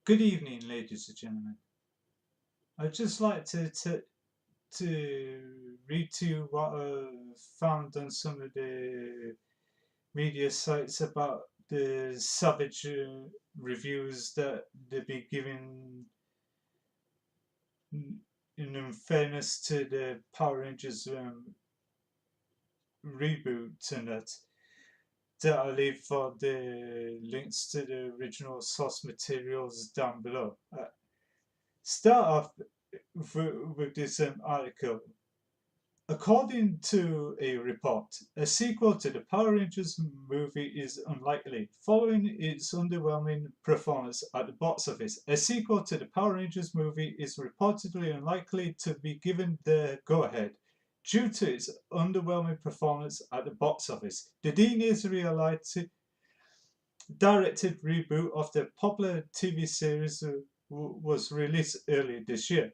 Good evening, ladies and gentlemen. I'd just like read to you what I've found on some of the media sites about the savage reviews that they be giving in unfairness to the Power Rangers reboot and that I'll leave for the links to the original source materials down below. Start off with this article. According to a report, a sequel to the Power Rangers movie is unlikely, following its underwhelming performance at the box office. A sequel to the Power Rangers movie is reportedly unlikely to be given the go-ahead due to its underwhelming performance at the box office. The Dean Israelite directed reboot of the popular TV series was released earlier this year,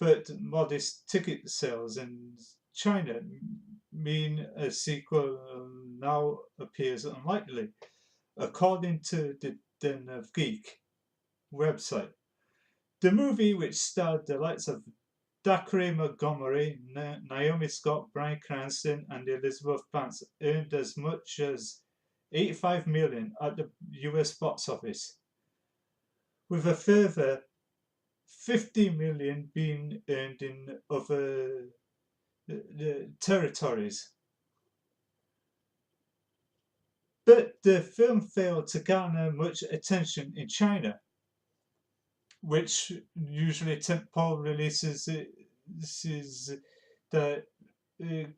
but modest ticket sales in China mean a sequel now appears unlikely, according to the Den of Geek website. The movie, which starred the likes of Dacre Montgomery, Naomi Scott, Bryan Cranston, and Elizabeth Banks, earned as much as 85 million at the US box office, with a further 50 million being earned in other territories. But the film failed to garner much attention in China, which usually tentpole releases that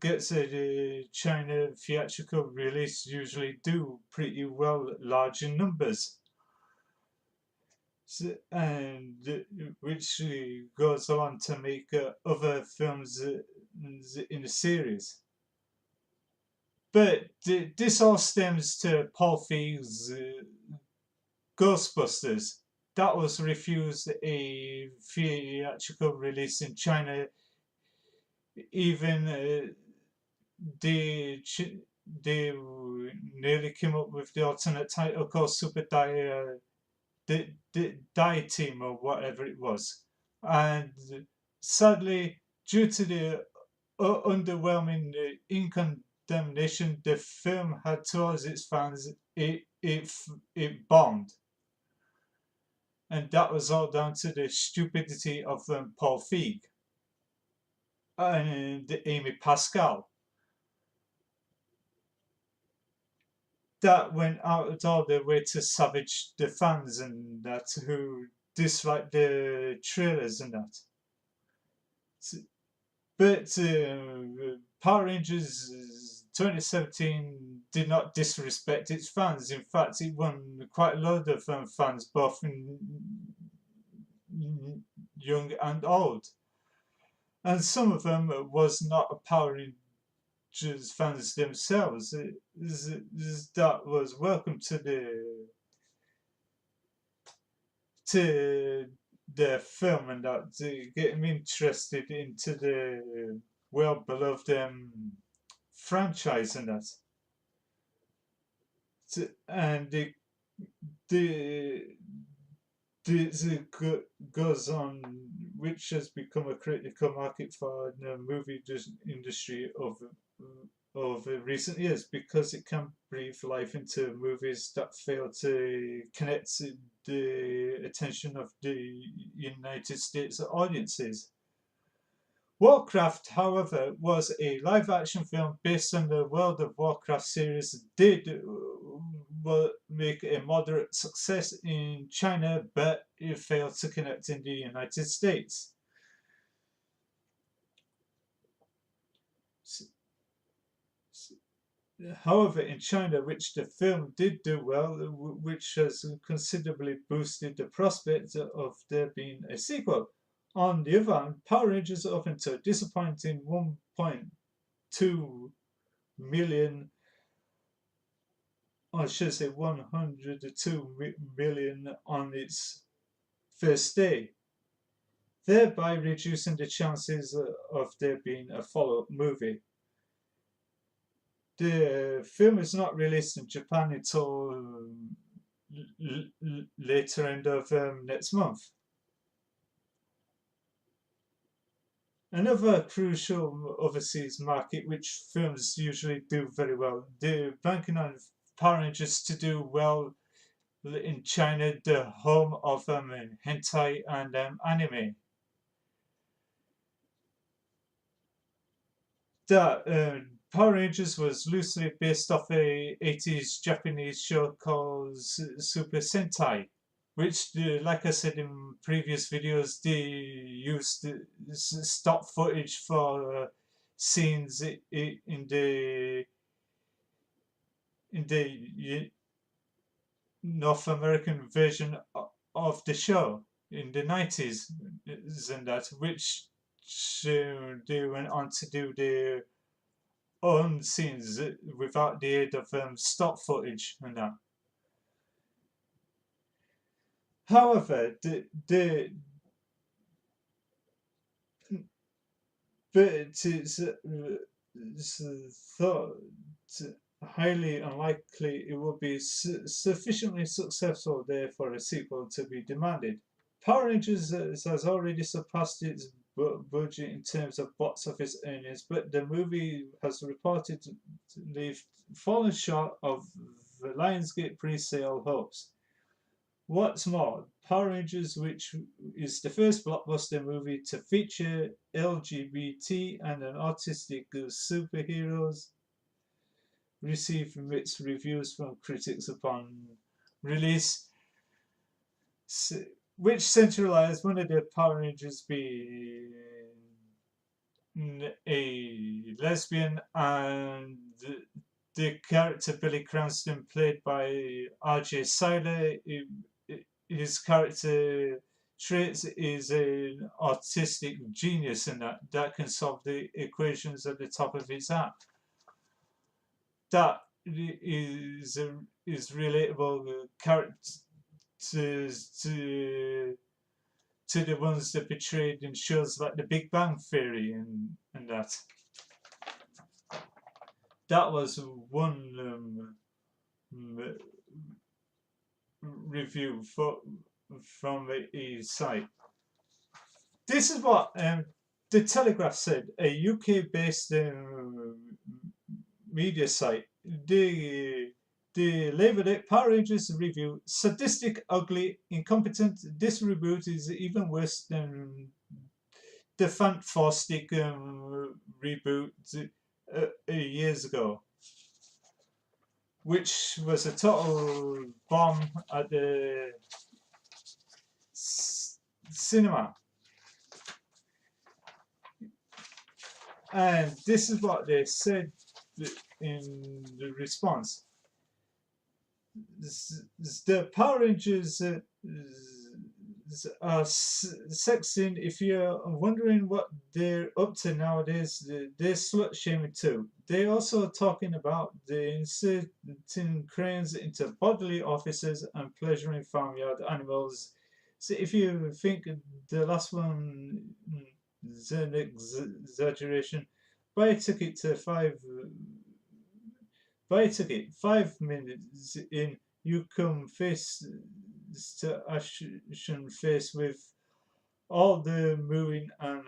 gets a China theatrical release usually do pretty well large in numbers. And which goes on to make other films in the series. But this all stems to Paul Feig's Ghostbusters. That was refused a theatrical release in China. Even they nearly came up with the alternate title called Super Die Team or whatever it was. And sadly, due to the underwhelming condemnation the film had towards its fans, it bombed. And that was all down to the stupidity of Paul Feig and Amy Pascal. That went out all the way to savage the fans and that who disliked the trailers and that. But Power Rangers 2017 did not disrespect its fans. In fact, it won quite a lot of fans, both young and old. And some of them was not Power Rangers fans themselves. That was welcome to the film and that to get them interested into the well beloved franchise and that. And goes on, which has become a critical market for the movie industry of recent years because it can breathe life into movies that fail to connect the attention of the United States audiences. Warcraft, however, was a live-action film based on the World of Warcraft series. Did make a moderate success in China, but it failed to connect in the United States. However, in China, which the film did do well, which has considerably boosted the prospect of there being a sequel. On the other hand, Power Rangers opened to a disappointing 1.2 million, or I should say 102 million on its first day, thereby reducing the chances of there being a follow-up movie. The film is not released in Japan until later end of next month. Another crucial overseas market which films usually do very well, they're banking on Power Rangers to do well in China, the home of hentai and anime. That Power Rangers was loosely based off a 80s Japanese show called Super Sentai, which, like I said in previous videos, they used stock footage for scenes in the North American version of the show in the 90s and that, which they went on to do their own scenes without the aid of stock footage and that. However, but it's thought highly unlikely it will be sufficiently successful there for a sequel to be demanded. Power Rangers has already surpassed its budget in terms of box office earnings, but the movie has reportedly fallen short of the Lionsgate pre-sale hopes. What's more, Power Rangers, which is the first blockbuster movie to feature LGBT and an autistic superheroes, received mixed reviews from critics upon release, which centralized one of the Power Rangers being a lesbian and the character Billy Cranston, played by R.J. Seiler. His character traits is an autistic genius, and that can solve the equations at the top of his hat. That is relatable characters to the ones that portrayed in shows like The Big Bang Theory and that. That was one review from a site. This is what the Telegraph said, a UK-based media site. They labeled it Power Rangers review: sadistic, ugly, incompetent. This reboot is even worse than the fantastic reboot years ago, which was a total bomb at the cinema. And this is what they said in the response. The Power Rangers are sexing. If you're wondering what they're up to nowadays, they're slut shaming too. They're also talking about the inserting cranes into bodily offices and pleasuring farmyard animals. So if you think the last one is an exaggeration, buy a ticket 5 minutes in, you come face to action face with all the mooing and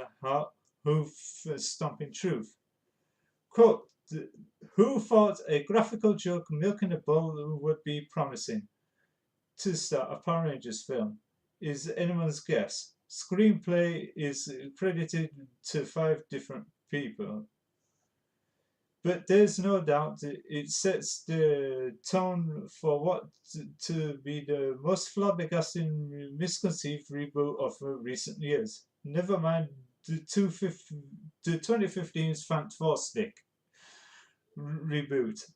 hoof stomping truth. Quote, who thought a graphical joke milking a bull would be promising to start a Power Rangers film is anyone's guess. Screenplay is credited to 5 different people. But there's no doubt it sets the tone for what to be the most flabbergasting, misconceived reboot of recent years. Never mind the 2015's Fantastic reboot,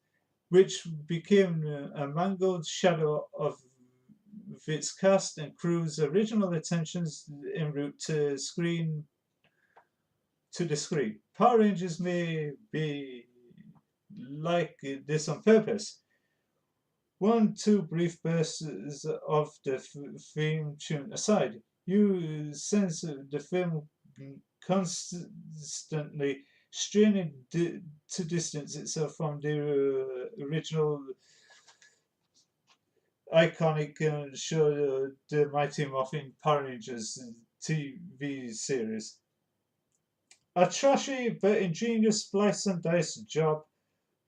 which became a mangled shadow of its cast and crew's original intentions en route to the screen. Power Rangers may be like this on purpose. 2 brief bursts of the theme tune aside, you sense the film constantly straining to distance itself from the original iconic show, the Mighty Morphin Power Rangers TV series. A trashy but ingenious splice and dice job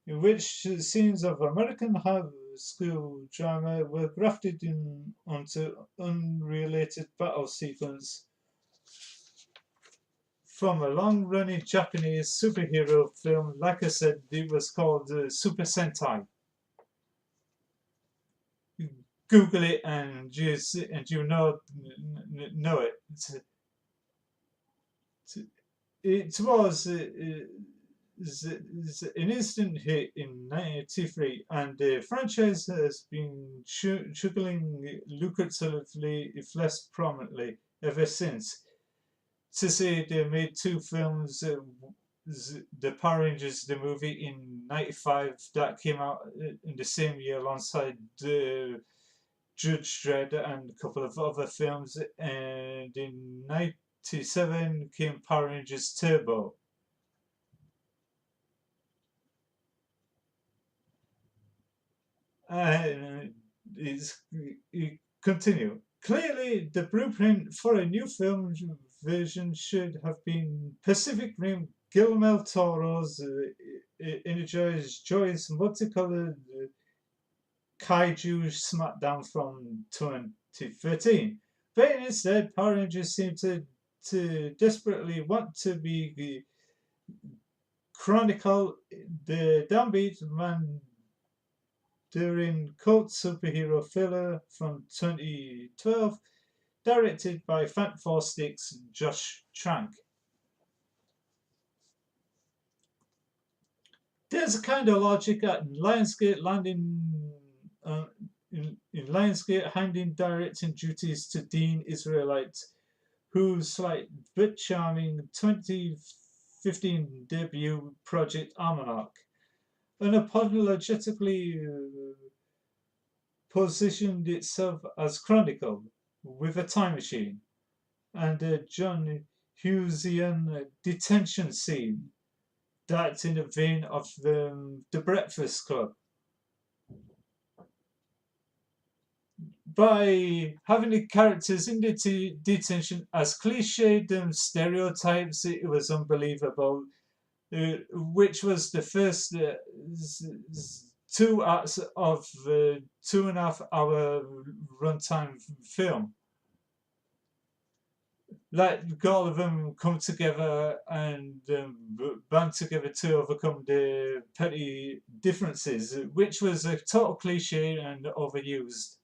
in which scenes of American high school drama were grafted in onto unrelated battle sequence from a long-running Japanese superhero film. Like I said, it was called Super Sentai. Google it and you know it. It was an instant hit in 1983, and the franchise has been juggling lucratively, if less prominently, ever since. To say they made two films, the Power Rangers, the movie in '95 that came out in the same year alongside the Judge Dredd and a couple of other films, and in '97 came Power Rangers Turbo. Uh, is continue. Clearly, the blueprint for a new film version should have been Pacific Rim Guillermo Toro's energized, joyous, multicolored kaiju smackdown from 2013. But instead, Power Rangers seem to desperately want to be chronicle the downbeat man during cult superhero filler from 2012, directed by Fant Four Sticks Josh Trank. There's a kind of logic at Lionsgate landing in Lionsgate handing directing duties to Dean Israelite, whose slight but charming 2015 debut project Almanac unapologetically positioned itself as Chronicle with a time machine and a John Hughesian detention scene that's in the vein of the Breakfast Club. By having the characters in the detention as cliched and stereotypes, it was unbelievable. Which was the first 2 acts of the 2.5 hour runtime film. Like all of them come together and band together to overcome the petty differences, which was a total cliche and overused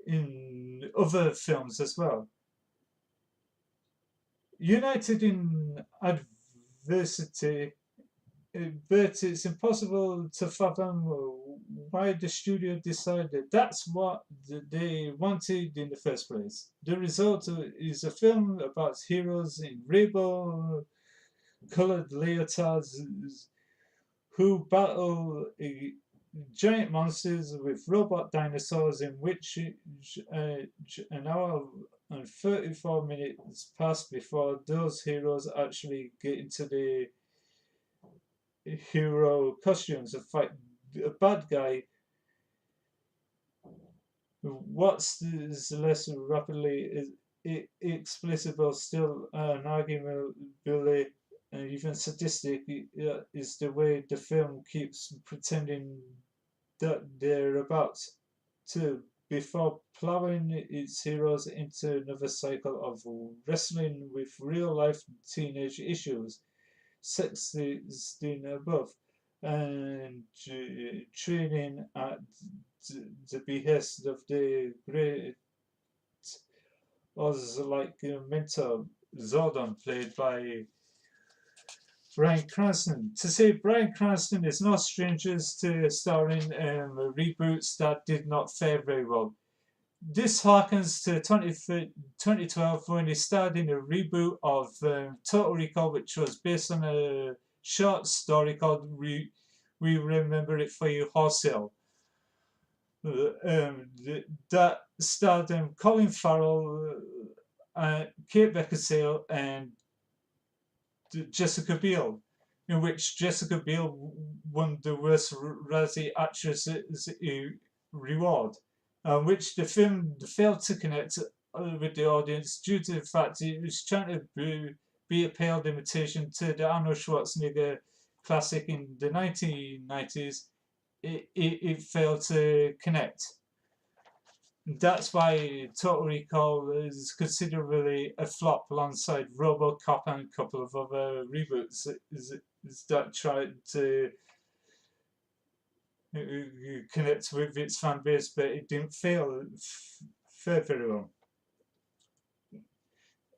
in other films as well. United in adversity, but it's impossible to fathom why the studio decided that's what they wanted in the first place. The result is a film about heroes in rainbow colored leotards who battle giant monsters with robot dinosaurs, in which an hour and 34 minutes pass before those heroes actually get into the hero costumes and fight a bad guy. What's less rapidly explicable, still an arguably and even sadistic, is the way the film keeps pretending that they're about to before plowing its heroes into another cycle of wrestling with real life teenage issues, 16 above, and training at the behest of the great Oz like mentor Zordon, played by Bryan Cranston. To say Bryan Cranston is no stranger to starring reboots that did not fare very well. This harkens to 2012 when he starred in a reboot of Total Recall, which was based on a short story called We Remember It For You Wholesale. That starred Colin Farrell, Kate Beckinsale, and Jessica Biel, in which Jessica Biel won the worst Razzie actress reward, which the film failed to connect with the audience due to the fact it was trying to be a paled imitation to the Arnold Schwarzenegger classic in the 1990s. It failed to connect. That's why Total Recall is considerably a flop alongside RoboCop and a couple of other reboots that tried to connect with its fan base, but it didn't fare very well.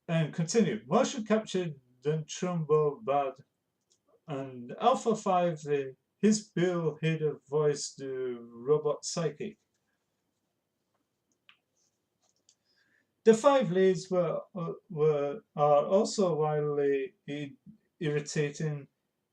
And continue. Motion capture done Trumbo bad, and Alpha 5, his Bill Hader voiced the robot psychic. The five leads are also wildly irritating,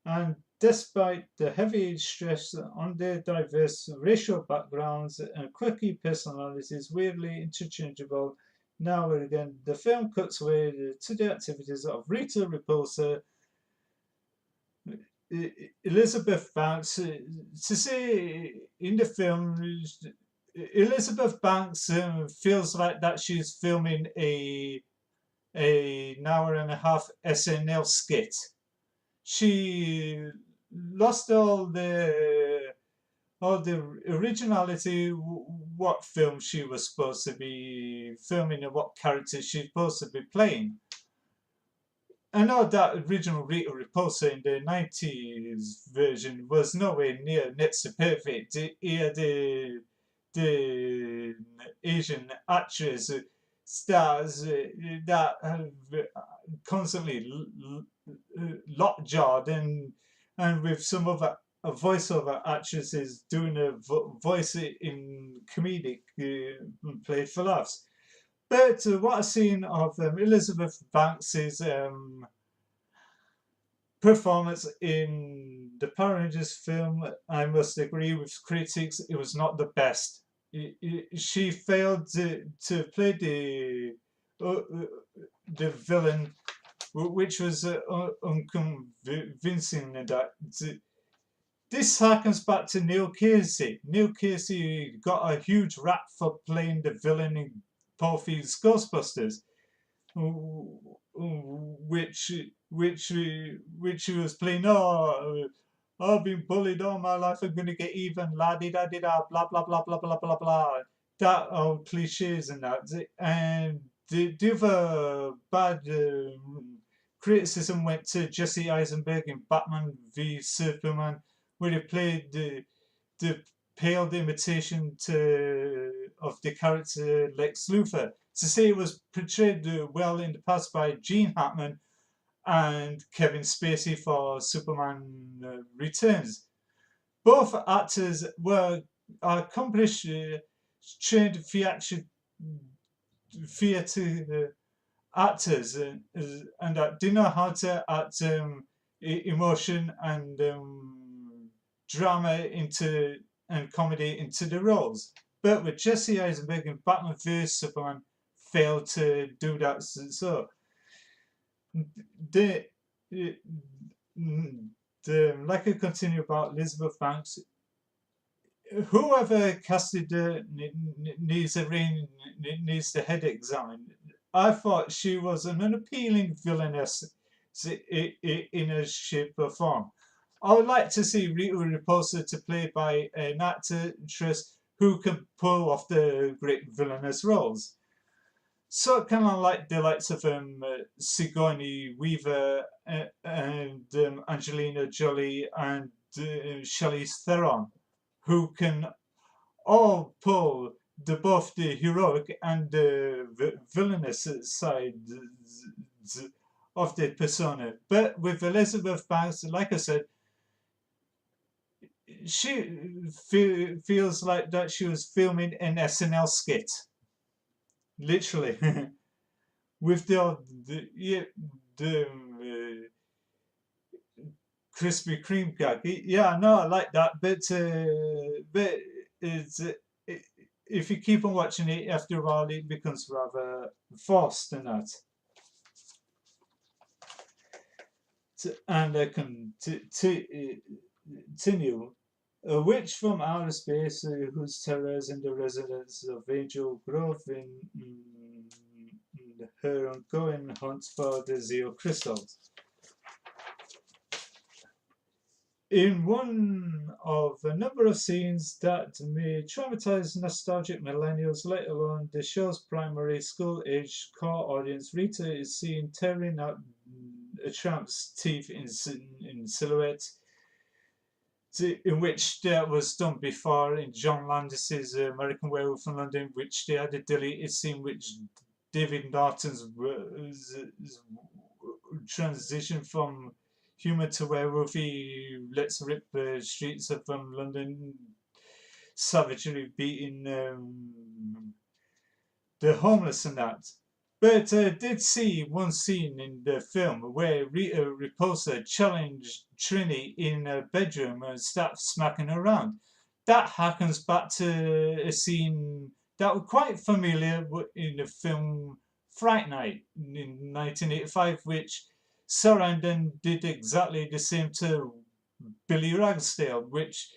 and despite the heavy stress on their diverse racial backgrounds and quirky personalities, weirdly interchangeable now and again, the film cuts away to the activities of Rita Repulsa, Elizabeth Banks. To say in the film, Elizabeth Banks feels like that she's filming an hour and a half SNL skit. She lost all the originality, what film she was supposed to be filming and what character she's supposed to be playing. I know that original Rita Repulsa in the 90s version was nowhere near next to perfect. Here, the Asian actress stars that have constantly lockjawed and with some other voiceover actresses doing a voice in comedic played for laughs. But what I've seen of Elizabeth Banks's performance in the Power Rangers film, I must agree with critics, it was not the best. She failed to play the villain, which was unconvincing. That this harkens back to Neil Casey. Neil Casey got a huge rap for playing the villain in Paul Feig's Ghostbusters, which he was playing. Oh, I've been bullied all my life. I'm gonna get even. La di da di da. Blah blah blah blah blah blah blah. That old cliches and that. And the other bad criticism went to Jesse Eisenberg in Batman v Superman, where he played the paled imitation of the character Lex Luthor. To say it was portrayed well in the past by Gene Hackman and Kevin Spacey for Superman Returns. Both actors were accomplished, trained theatre actors and that do know how to act emotion and drama into and comedy into the roles. But with Jesse Eisenberg in Batman vs Superman, failed to do that. So the like I continue about Elizabeth Banks. Whoever casted her needs the head examined. I thought she was an unappealing villainess in a shape or form. I would like to see Rita Repulsa to play by an actress who can pull off the great villainous roles. So kind of like the likes of Sigourney Weaver and Angelina Jolie and Charlize Theron, who can all pull both the heroic and the villainous side of the persona. But with Elizabeth Banks, like I said, she feels like that she was filming an SNL skit, literally, with the Krispy Kreme gag. Yeah, no, I like that, but it's if you keep on watching it, after a while it becomes rather forced and that. And I can continue. A witch from outer space who's terrorizing the residents of Angel Grove in her ongoing hunt for the Zeo crystals. In one of a number of scenes that may traumatize nostalgic millennials, let alone the show's primary school-age core audience, Rita is seen tearing out a tramp's teeth in silhouette, in which that was done before in John Landis's American Werewolf in London, which they had a deleted scene which David Norton's transition from human to werewolf. He lets rip the streets of London, Savagery beating the homeless and that. But did see one scene in the film where Rita Repulsa challenged Trini in a bedroom and started smacking her around. That harkens back to a scene that was quite familiar in the film Fright Night in 1985, which Sarandon did exactly the same to Billy Ragsdale, which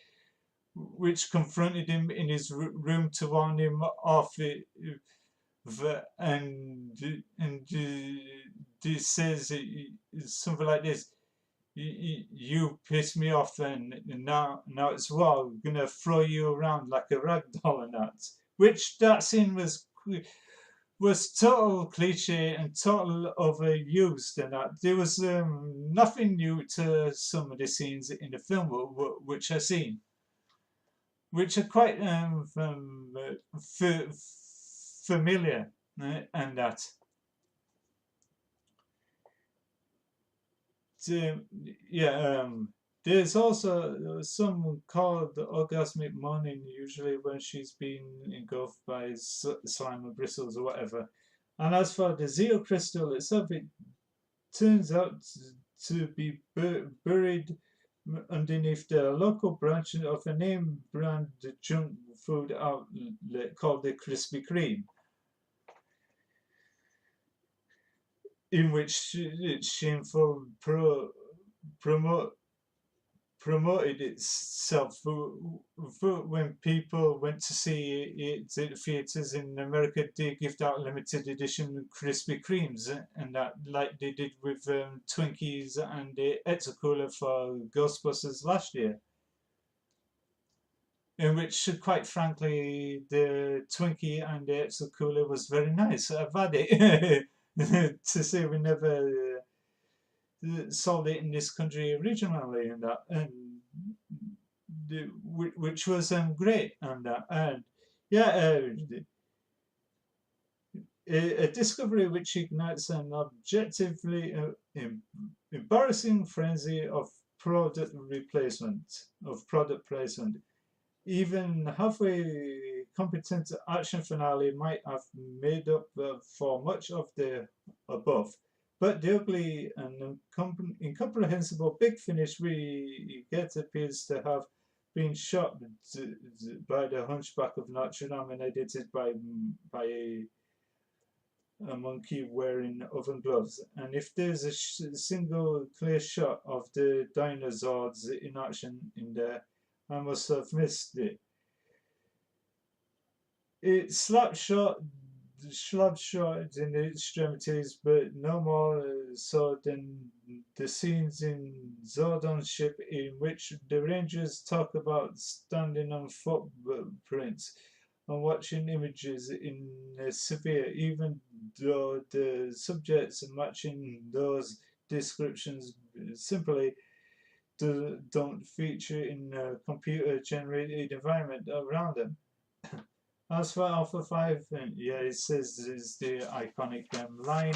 confronted him in his room to warn him off it, and this says something like this: "You pissed me off, and now it's war. I'm gonna throw you around like a rag doll and that." Which that scene was total cliche and total overused, and that there was nothing new to some of the scenes in the film which I've seen, which are quite familiar, and that. Yeah, there's also some called orgasmic moaning, usually when she's been engulfed by slime and bristles or whatever. And as for the Zeo crystal itself, it turns out to be buried underneath the local branch of a name brand junk food outlet called the Krispy Kreme, in which its shameful promote promoted itself when people went to see it at theatres in America. They give out limited edition Krispy Kremes, and that, like they did with Twinkies and the Etzacooler for Ghostbusters last year. In which, quite frankly, the Twinkie and the Etzacooler was very nice. I've had it to say we never sold it in this country originally, and that, and which was great, and that, and yeah, a discovery which ignites an objectively embarrassing frenzy of product placement. Even halfway competent action finale might have made up for much of the above. But the ugly and incomprehensible big finish we get appears to have been shot by the Hunchback of Notre Dame and edited by a monkey wearing oven gloves. And if there's a single clear shot of the dinosaurs in action in there, I must have missed it. It slapshot in the extremities, but no more so than the scenes in Zordon's ship, in which the Rangers talk about standing on footprints and watching images in severe, even though the subjects matching those descriptions simply don't feature in a computer-generated environment around them. As for Alpha 5, yeah, it says is the iconic line.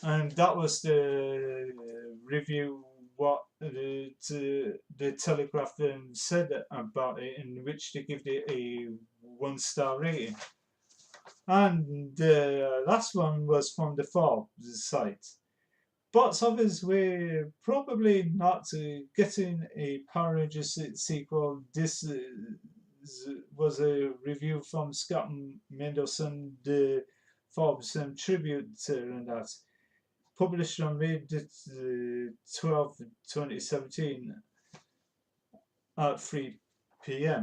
And that was the review what the Telegraph said about it, in which they give it a 1-star rating. And the last one was from the Forbes site. Box office were probably not getting a Power Rangers sequel. This was a review from Scott Mendelson, the Forbes tribute and that, published on May 12, 2017. at 3 p.m.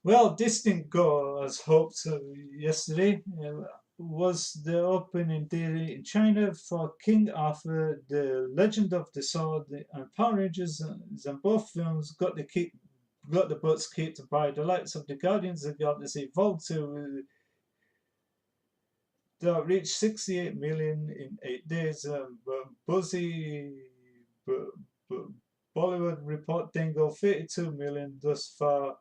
Well, this didn't go as hoped yesterday. Was the opening day in China for King Arthur, The Legend of the Sword, and Power Rangers, and both films got the butts kicked by the likes of the Guardians of the Galaxy Vol 2 that reached 68 million in 8 days. But Bollywood report Dingo 32 million thus far.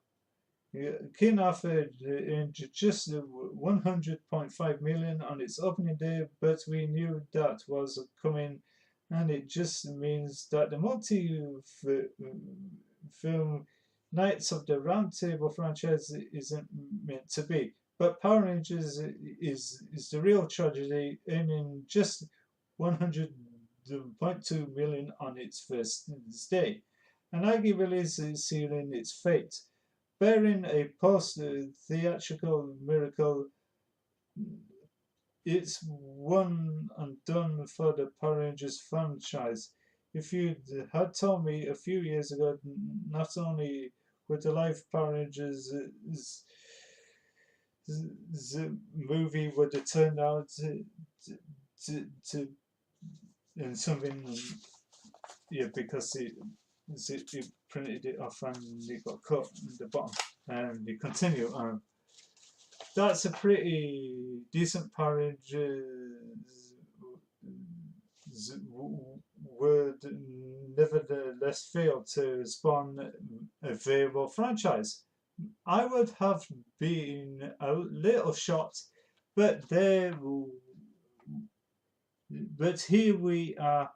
King Arthur earned just 100.5 million on its opening day, but we knew that was coming, and it just means that the multi-film Knights of the Round Table franchise isn't meant to be. But Power Rangers is the real tragedy, earning just 100.2 million on its first day, and arguably sealing its fate. Bearing a post-theatrical miracle, it's one and done for the Power Rangers franchise. If you had told me a few years ago, not only would the live Power Rangers the movie would have turned out to and something, yeah, because it printed it off and it got cut at the bottom, and you continue. That's a pretty decent Power Rangers would nevertheless fail to spawn a viable franchise. I would have been a little shocked, but here we are.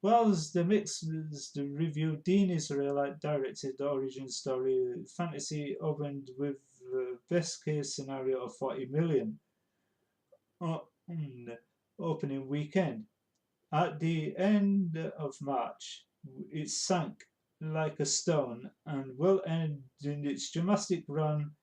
Well, as the mix was the review, Dean Israelite directed the origin story fantasy opened with the best case scenario of 40 million on opening weekend. At the end of March, it sank like a stone and will end in its dramatic run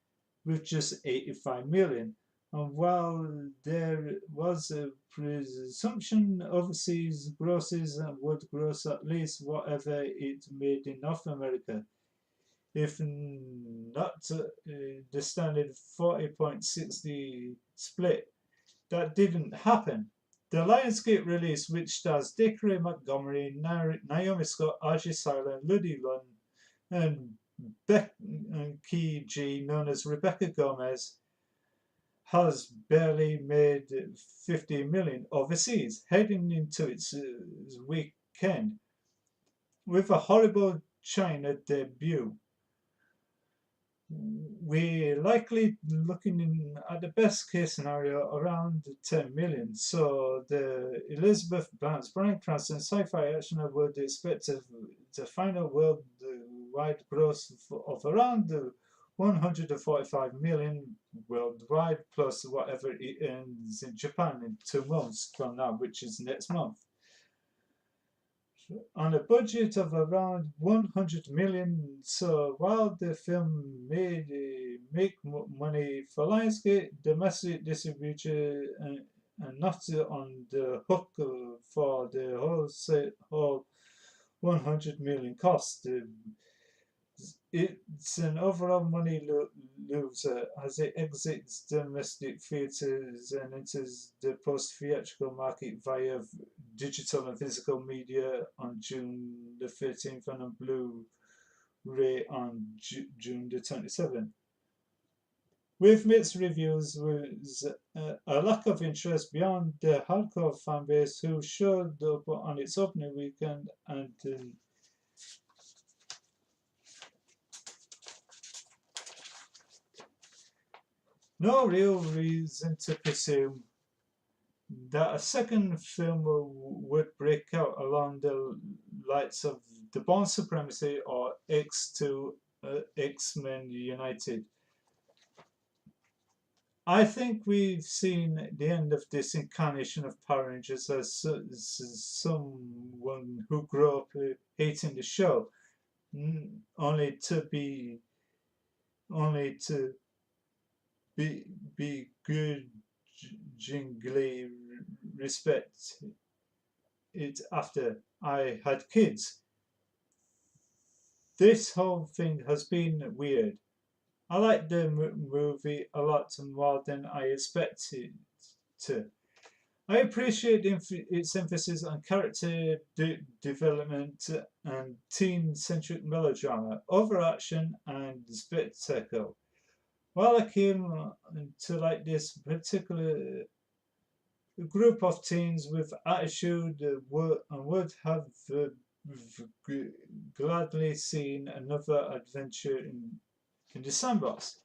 with just 85 million. And while there was a presumption overseas grosses would gross at least whatever it made in North America, if not the standard 40.60 split, that didn't happen. The Lionsgate release, which stars Dickory Montgomery, Naomi Scott, Archie Silent, Ludie Lunn, and Becky G, known as Rebecca Gomez, has barely made 50 million overseas, heading into its weekend with a horrible China debut. We're likely looking at the best case scenario around 10 million. So the Elizabeth Banks, Bryan Cranston sci-fi action would expect to find a worldwide gross of around 145 million worldwide, plus whatever it earns in Japan in 2 months from now, which is next month. On a budget of around 100 million. So while the film made make money for Lionsgate, domestic distributor, and not on the hook for the whole 100 million cost. It's an overall money loser as it exits domestic theatres and enters the post-theatrical market via digital and physical media on June the 13th and on Blu-ray on June the 27th. With mixed reviews was a lack of interest beyond the hardcore fanbase who showed up on its opening weekend and no real reason to presume that a second film would break out along the lines of The Bourne Supremacy or X2 X-Men United. I think we've seen the end of this incarnation of Power Rangers as someone who grew up hating the show, only to begrudgingly respect it after I had kids. this whole thing has been weird. I like the movie a lot more than I expected to. I appreciate its emphasis on character development and teen-centric melodrama, overaction, and spectacle. While I came to like this particular group of teens with attitude would have gladly seen another adventure in the sandbox.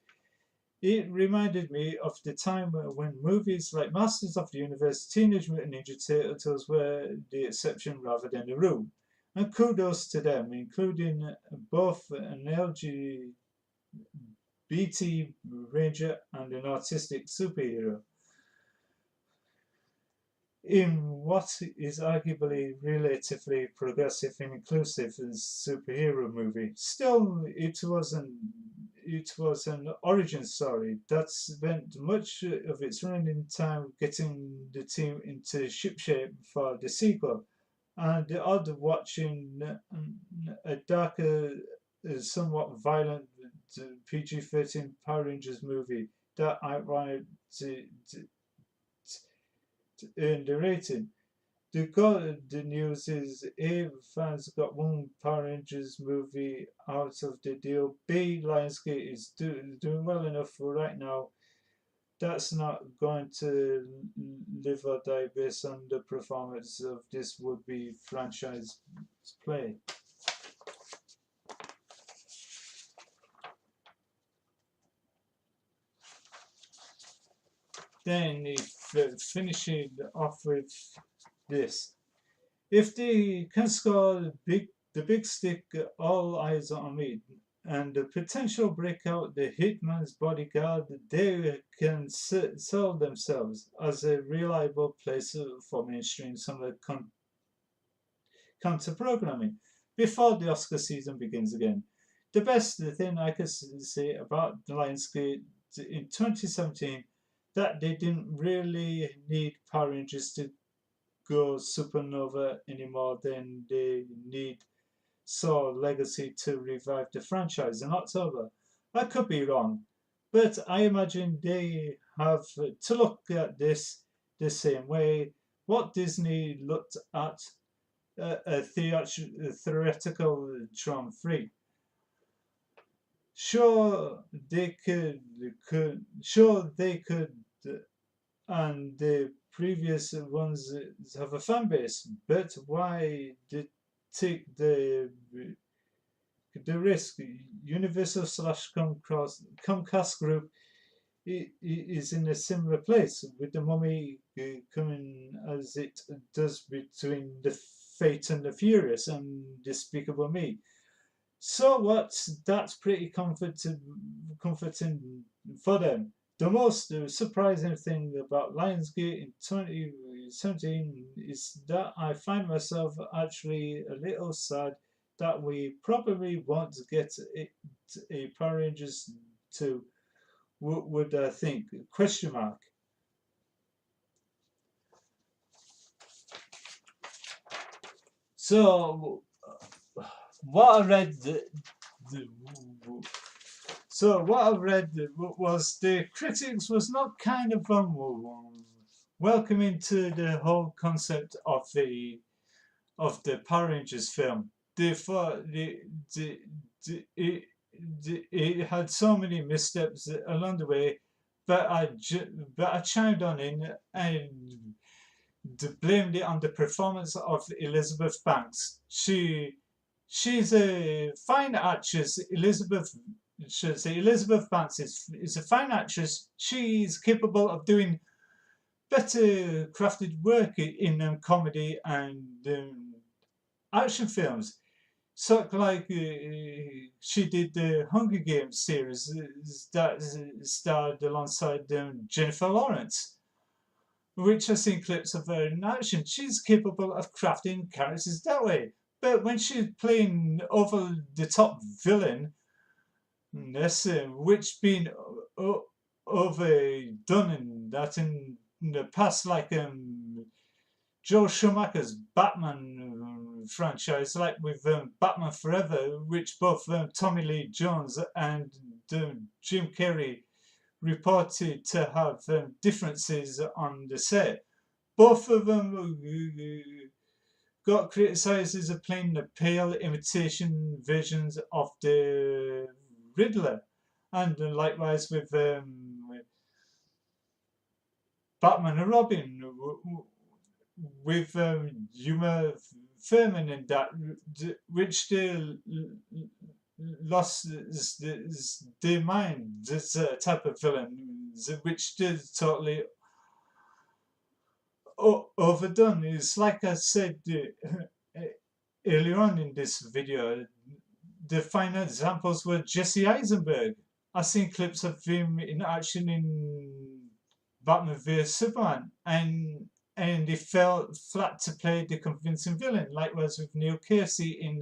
It reminded me of the time when movies like Masters of the Universe, Teenage Mutant Ninja Turtles were the exception rather than the rule. And kudos to them, including both an LGBT ranger and an autistic superhero. In what is arguably relatively progressive and inclusive superhero movie. Still, it was an origin story that spent much of its running time getting the team into shipshape for the sequel, and the odd watching a darker, somewhat violent PG-13 Power Rangers movie that outright earned the rating. The news is A, fans got one Power Rangers movie out of the deal. B, Lionsgate is doing well enough for right now. That's not going to live or die based on the performance of this would-be franchise play. Then he finishing off with this. If they can score the big stick, all eyes on me, and the potential breakout, the Hitman's Bodyguard, they can sell themselves as a reliable place for mainstream summer counter programming before the Oscar season begins again. The best thing I could say about the Lionsgate in 2017 that they didn't really need Power Rangers to go supernova any more than they need Saw Legacy to revive the franchise in October. I could be wrong, but I imagine they have to look at this the same way what Disney looked at a theoretical Tron 3. Sure, they could, and the previous ones have a fan base, but why did take the risk? Universal slash Comcast Group is in a similar place with the Mummy coming as it does between the Fate and the Furious and Despicable Me. So what? That's pretty comforting for them. The most surprising thing about Lionsgate in 2017 is that I find myself actually a little sad that we probably won't get a Power Rangers 2. Would I think? Question mark. So what I read. So what I read was the critics was not kind of welcoming to the whole concept of the Power Rangers film. They thought it had so many missteps along the way, but I chimed on in and blamed it on the performance of Elizabeth Banks. She's a fine actress. Elizabeth Banks is a fine actress. She's capable of doing better crafted work in comedy and action films. So like she did the Hunger Games series that starred alongside Jennifer Lawrence, which I've seen clips of her in action. She's capable of crafting characters that way. But when she's playing over the top villain, which been overdone in that in the past, like Joel Schumacher's Batman franchise, like with Batman Forever, which both Tommy Lee Jones and Jim Carrey reported to have differences on the set. Both of them got criticised as playing the pale imitation versions of the Riddler, and likewise with Batman and Robin, with Uma Thurman and that, which they lost their mind. This type of villain, which they totally overdone. It's like I said earlier on in this video, the final examples were Jesse Eisenberg. I've seen clips of him in action in Batman vs Superman, and he fell flat to play the convincing villain, likewise with Neil Casey in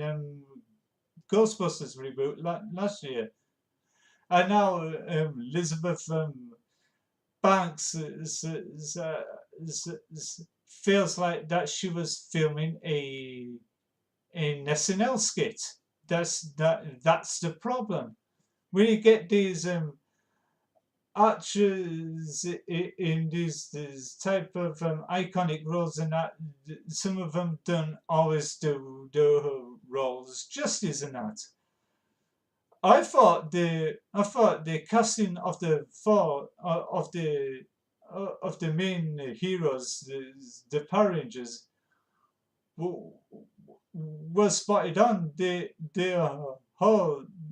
Ghostbusters reboot last year. And now Elizabeth Banks feels like that she was filming an SNL skit. That's the problem. When you get these actors in these type of iconic roles, and that some of them don't always do the roles justice in that. I thought the casting of the main heroes, the Power Rangers, was spotted on.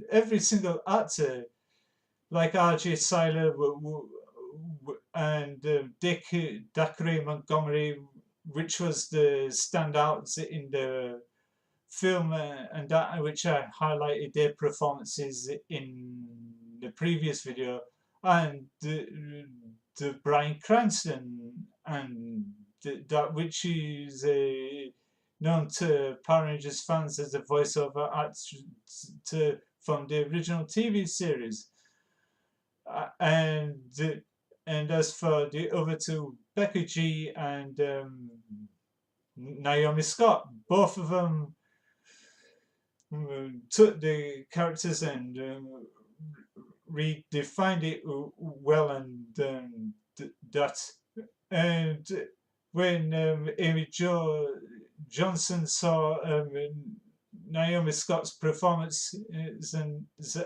Every single actor, like R.J. Seiler and Dacre Montgomery, which was the standouts in the film, and that which I highlighted their performances in the previous video, and the Bryan Cranston, and that which is known to Power Rangers fans as a voiceover actor from the original TV series. And as for the other two, Becky G and Naomi Scott, both of them took the characters and redefined it well, and that. And when Amy Jo Johnson saw Naomi Scott's performance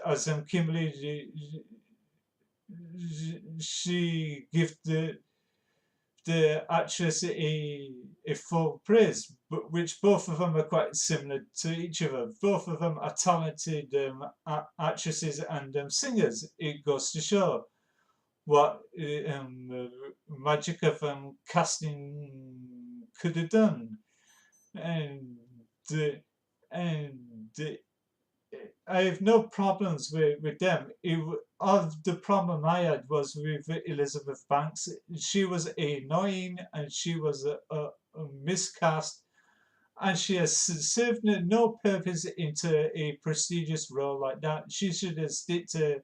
as Kimberly, she gave the actress a full praise, but which both of them are quite similar to each other. Both of them are talented actresses and singers. It goes to show what magic of casting could have done, and I have no problems with them. The problem I had was with Elizabeth Banks. She was annoying, and she was a miscast, and she has served no purpose into a prestigious role like that. She should have stick to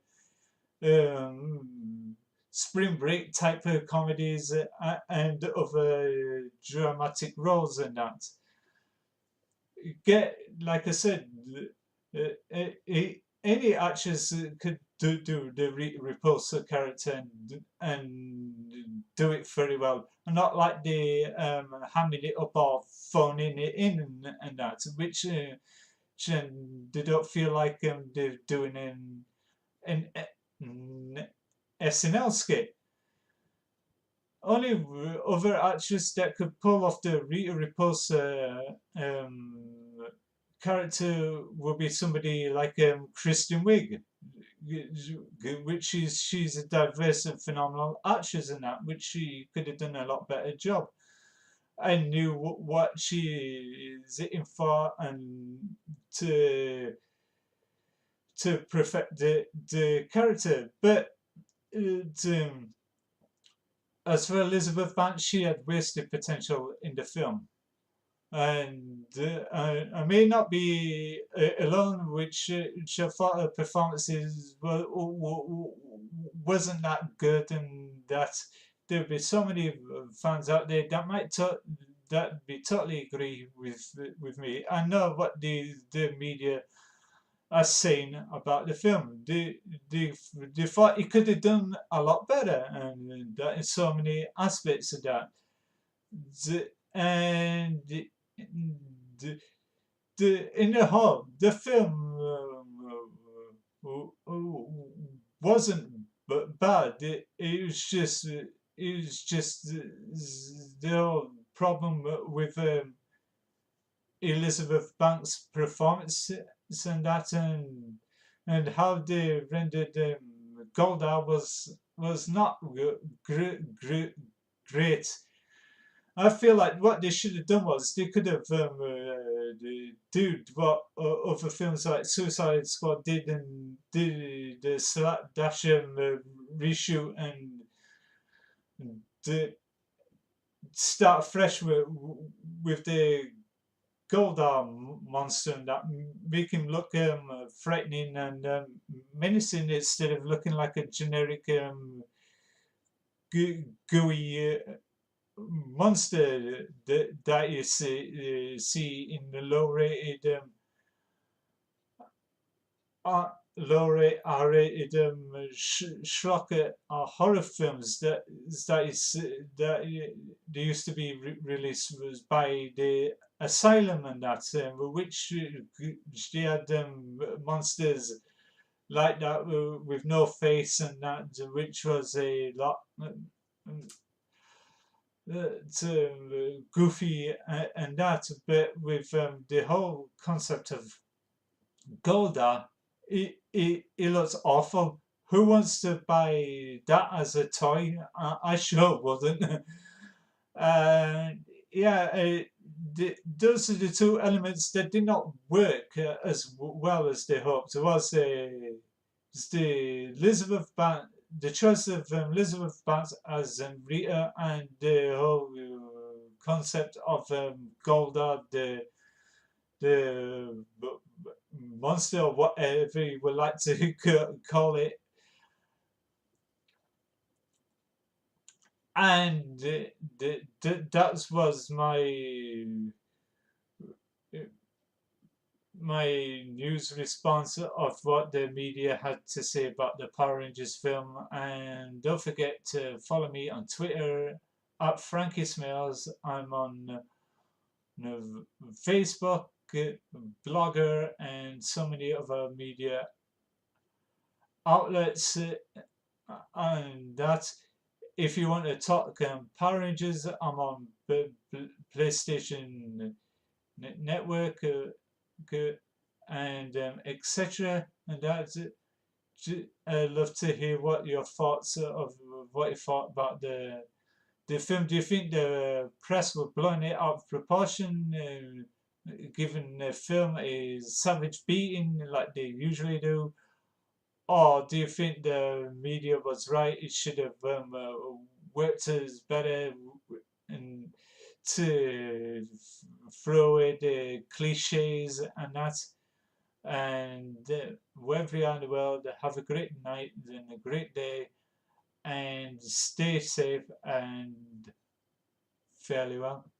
Spring Break type of comedies and other dramatic roles and that. Like I said, any actress could do the repulsive character and do it very well, and not like they hamming it up or phoning it in and that, which they don't feel like they're doing an SNL skit. Only other actress that could pull off the Rita Repulsa character would be somebody like Kristen Wiig, which she's a diverse and phenomenal actress in that, which she could have done a lot better job. I knew what she is in for, and to perfect the character. But as for Elizabeth Banks, she had wasted potential in the film. And I may not be alone, which I thought her performances wasn't that good, and that there'd be so many fans out there that might that be totally agree with me. I know what the media are saying about the film. They thought it could have done a lot better, and that in so many aspects of that. And the, in the whole, the film wasn't bad. It was just the whole problem with Elizabeth Banks' performance and that, and how they rendered Golda was not great. I feel like what they should have done was they could have do what other films like Suicide Squad did, and did the slapdash reshoot, and the, start fresh with the Goldar monster, and that make him look threatening and menacing, instead of looking like a generic gooey monster that you see in the low-rated R-rated schlock horror films that they used to be released was by the Asylum, and that which they had monsters like that with no face, and that which was a lot goofy and that, but with the whole concept of Golda, it looks awful. Who wants to buy that as a toy? I sure wouldn't. Yeah, those are the two elements that did not work as well as they hoped. It was the Elizabeth Banks, the choice of Elizabeth Banks as Rita, and the whole concept of Golda, the monster, or whatever you would like to call it. And that was my news response of what the media had to say about the Power Rangers film. And don't forget to follow me on Twitter at Frankie Smales. I'm on Facebook, Blogger, and so many other media outlets. And that, if you want to talk Power Rangers, I'm on PlayStation Network and etc. And that's it. I'd love to hear what your thoughts of what you thought about the film. Do you think the press were blowing it out of proportion, giving the film a savage beating like they usually do? Or do you think the media was right? It should have worked as better, and to throw away the cliches and that. And wherever you are in the world, have a great night and a great day, and stay safe and fairly well.